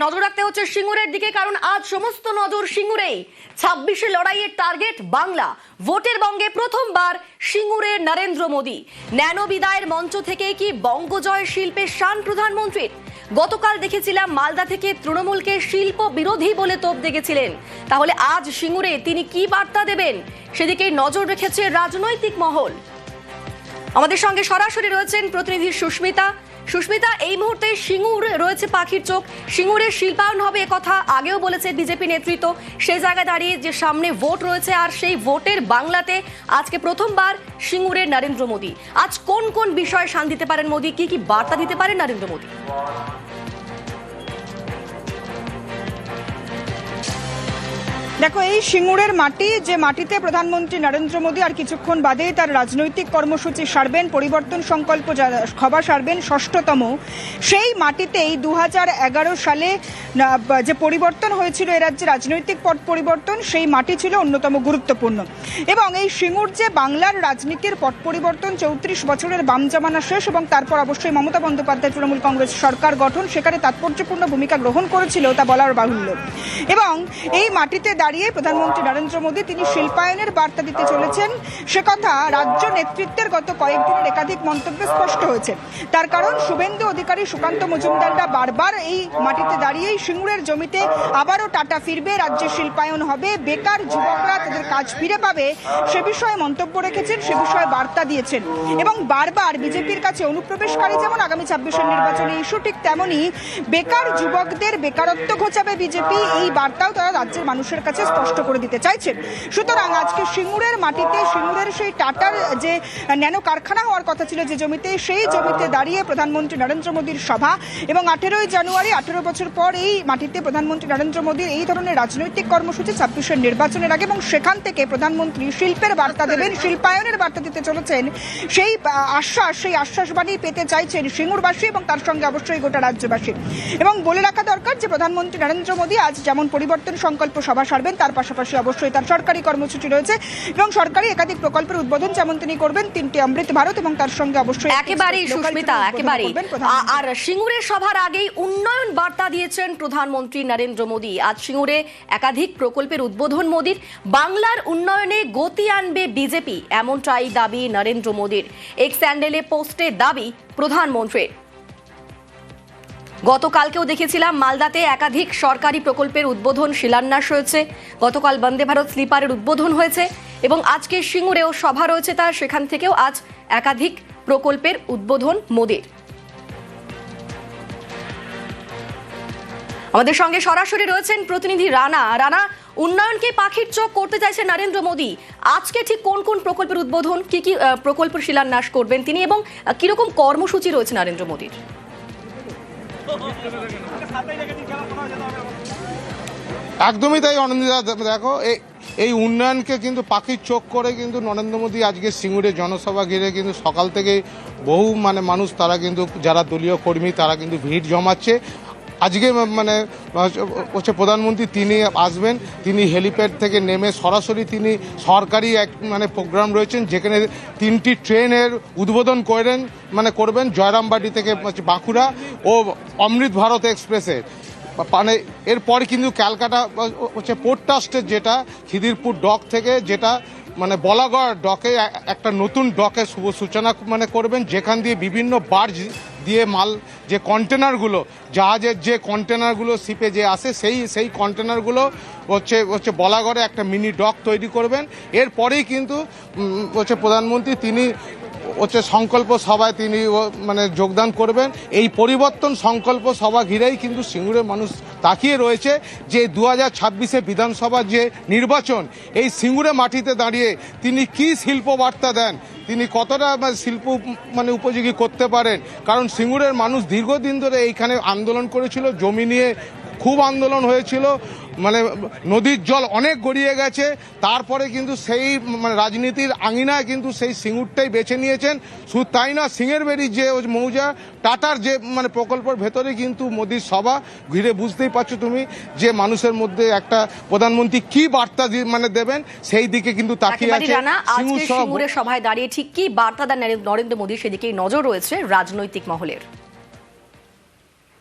নজর রাখতে হচ্ছে সিঙ্গুরের দিকে, কারণ আজ সমস্ত নজর সিঙ্গুরেই। 26-এ লড়াইয়ের টার্গেট বাংলা। ভোটের বঙ্গে প্রথমবার সিঙ্গুরের নরেন্দ্র মোদী। ন্যানো বিদায়ের মঞ্চ থেকে কি বঙ্গজয় শিল্পের শান প্রধানমন্ত্রীর? গতকাল দেখেছিলাম মালদা থেকে তৃণমূলকে শিল্প বিরোধী বলে তোপ দেখেছিলেন। তাহলে আজ সিঙ্গুরে তিনি কি বার্তা দেবেন, সেদিকেই নজর রেখেছে রাজনৈতিক মহল। আমাদের সঙ্গে সরাসরি রয়েছেন প্রতিনিধি সুস্মিতা, এই মুহূর্তে সিঙ্গুর রয়েছে পাখির চোখ। সিঙ্গুরের শিল্পায়ন হবে কথা আগেও বলেছে বিজেপি নেতৃত্ব। সেই জায়গায় দাঁড়িয়ে যে সামনে ভোট রয়েছে, আর সেই ভোটের বাংলাতে আজকে প্রথমবার সিঙ্গুরের নরেন্দ্র মোদী। আজ কোন কোন বিষয়ে শান দিতে পারেন মোদী, কি কি বার্তা দিতে পারেন নরেন্দ্র মোদী? দেখো, এই সিঙ্গুরের মাটি, যে মাটিতে প্রধানমন্ত্রী নরেন্দ্র মোদী আর কিছুক্ষণ বাদেই তার রাজনৈতিক কর্মসূচি সারবেন, পরিবর্তন সংকল্প সভা সারবেন, ৬ষ্ঠতম, সেই মাটিতেই ২০১১ সালে যে পরিবর্তন হয়েছিল এ রাজ্যে, রাজনৈতিক পট পরিবর্তন, সেই মাটি ছিল অন্যতম গুরুত্বপূর্ণ। এবং এই সিঙ্গুর যে বাংলার রাজনীতির পট পরিবর্তন, ৩৪ বছরের বাম জামানা শেষ এবং তারপর অবশ্যই মমতা বন্দ্যোপাধ্যায় তৃণমূল কংগ্রেস সরকার গঠন, সেখানে তাৎপর্যপূর্ণ ভূমিকা গ্রহণ করেছিল, তা বলার বাহুল্য। এবং এই মাটিতে দাঁড়িয়ে প্রধানমন্ত্রী নরেন্দ্র মোদী তিনি শিল্পায়নের বার্তা দিতে চলেছেন, সে কথা রাজ্য নেতৃত্বের গত কয়েকদিনের একাধিক মন্তব্যে স্পষ্ট হয়েছে। তার কারণ, শুভেন্দু অধিকারী, সুকান্ত মজুমদাররা বারবার এই মাটিতে দাঁড়িয়েই সিঙ্গুরের জমিতে আবারও টাটা ফিরবে, রাজ্যে শিল্পায়ন হবে, বেকার যুবকরা তাদের কাজ ফিরে পাবে, সে বিষয়ে মন্তব্য রেখেছেন, সে বিষয়ে বার্তা দিয়েছেন। এবং বারবার বিজেপির কাছে অনুপ্রবেশকারী যেমন আগামী 26-এর নির্বাচনে ইস্যু, ঠিক তেমনই বেকার যুবকদের বেকারত্ব ঘোচাবে বিজেপি, এই বার্তাও তারা রাজ্যের মানুষের কাছে স্পষ্ট করে দিতে চাইছেন। সুতরাং আজকে সিঙ্গুরের মাটিতে, সিঙ্গুরের সেই টাটার যে ন্যানো কারখানা হওয়ার কথা ছিল যে জমিতে, সেই জমিতে দাঁড়িয়ে প্রধানমন্ত্রী নরেন্দ্র মোদীর সভা। এবং 18ই জানুয়ারি, 18 বছর পর এই মাটিতে প্রধানমন্ত্রী নরেন্দ্র মোদীর এই ধরনের রাজনৈতিক কর্মসূচি 26-এর নির্বাচনের আগে, এবং সেখান থেকে প্রধানমন্ত্রী শিল্পের বার্তা দেবেন, শিল্পায়নের বার্তা দিতে চলেছেন। সেই আশ্বাসবাণী পেতে চাইছেন সিঙ্গুরবাসী এবং তার সঙ্গে অবশ্যই গোটা রাজ্যবাসী। এবং বলে রাখা দরকার যে প্রধানমন্ত্রী নরেন্দ্র মোদী আজ যেমন পরিবর্তন সংকল্প সভা সারবেন, তার পাশাপাশি অবশ্যই তার সরকারি কর্মসূচি রয়েছে এবং সরকারি একাধিক প্রকল্পের উদ্বোধন যেমন তিনি করবেন, 3টি অমৃত ভারত, এবং তার সঙ্গে অবশ্যই একেবারেই সুস্মিতা, একেবারেই। আর সিঙ্গুরের সভার আগেই উন্নয়ন বার্তা দিয়েছেন প্রধানমন্ত্রী নরেন্দ্র মোদী। আজ সিঙ্গুরে একাধিক প্রকল্পের উদ্বোধন মোদীর। বাংলার উন্নয়নে গতি আনবে বিজেপি, এমনটাই দাবি নরেন্দ্র মোদীর। এক্স হ্যান্ডেলে পোস্টে দাবি প্রধানমন্ত্রীর। গতকালকেও দেখেছিলাম মালদাতে একাধিক সরকারি প্রকল্পের উদ্বোধন, শিলান্যাস হয়েছে। গতকাল বন্দে ভারত স্লিপারের উদ্বোধন হয়েছে এবং আজকে সিঙ্গুরেও সভা রয়েছে তার, সেখান থেকেও আজ একাধিক প্রকল্পের উদ্বোধন মোদীর। আমাদের সঙ্গে সরাসরি রয়েছেন প্রতিনিধি রানা। উন্নয়নকে পাখির চোখ করতে চাইছে নরেন্দ্র মোদী। আজকে ঠিক কোন কোন প্রকল্পের উদ্বোধন, কি কি প্রকল্পের শিলান্যাস করবেন তিনি, এবং কিরকম কর্মসূচি রয়েছে নরেন্দ্র মোদীর? একদমই তাই অনন্দিতা। দেখো, এই উন্নয়নকে কিন্তু পাখির চোখ করে কিন্তু নরেন্দ্র মোদী আজকে সিঙ্গুরে জনসভা ঘিরে কিন্তু সকাল থেকে বহু মানুষ, তারা কিন্তু যারা দলীয় কর্মী, তারা কিন্তু ভিড় জমাচ্ছে। আজকে হচ্ছে প্রধানমন্ত্রী তিনি আসবেন, তিনি হেলিপ্যাড থেকে নেমে সরাসরি তিনি সরকারি এক প্রোগ্রাম রয়েছেন, যেখানে 3টি ট্রেনের উদ্বোধন করবেন জয়রামবাটি থেকে বাঁকুড়া ও অমৃত ভারত এক্সপ্রেসের। এরপর কিন্তু ক্যালকাটা হচ্ছে পোর্ট ট্রাস্টের, যেটা খিদিরপুর ডক থেকে, যেটা বলাগড় ডকে একটা নতুন ডকে শুভ সূচনা করবেন, যেখান দিয়ে বিভিন্ন বার্জ দিয়ে মাল, যে কন্টেনারগুলো, জাহাজের যে কন্টেনারগুলো শিপে যে আসে, সেই কন্টেনারগুলো হচ্ছে বলাগড়ে একটা মিনি ডক তৈরি করবেন। এরপরেই কিন্তু প্রধানমন্ত্রী তিনি সংকল্প সভায় তিনি যোগদান করবেন। এই পরিবর্তন সংকল্প সভা ঘিরেই কিন্তু সিঙ্গুরের মানুষ তাকিয়ে রয়েছে যে 2026-এ বিধানসভার যে নির্বাচন, এই সিঙ্গুরে মাটিতে দাঁড়িয়ে তিনি কি শিল্প বার্তা দেন, তিনি কতটা শিল্প উপযোগী করতে পারেন। কারণ সিঙ্গুরের মানুষ দীর্ঘদিন ধরে এইখানে আন্দোলন করেছিল, জমি নিয়ে খুব আন্দোলন হয়েছিল, নদীর জল অনেক গড়িয়ে গেছে। তারপরে কিন্তু সেই রাজনীতির আঙিনায় কিন্তু সেই সিঙ্গুরটাই বেছে নিয়েছেন। শুধু তাই না, সিংহের বেরি যে মৌজা টাটার যে প্রকল্পের ভেতরে কিন্তু মোদীর সভা ঘিরে বুঝতেই পারছো তুমি যে মানুষের মধ্যে একটা প্রধানমন্ত্রী কি বার্তা দেবেন, সেই দিকে কিন্তু তাকিয়ে আছে। সিঙ্গুরের সভায় দাঁড়িয়ে ঠিক কি বার্তা দেন নরেন্দ্র মোদী, সেদিকেই নজর রয়েছে রাজনৈতিক মহলের।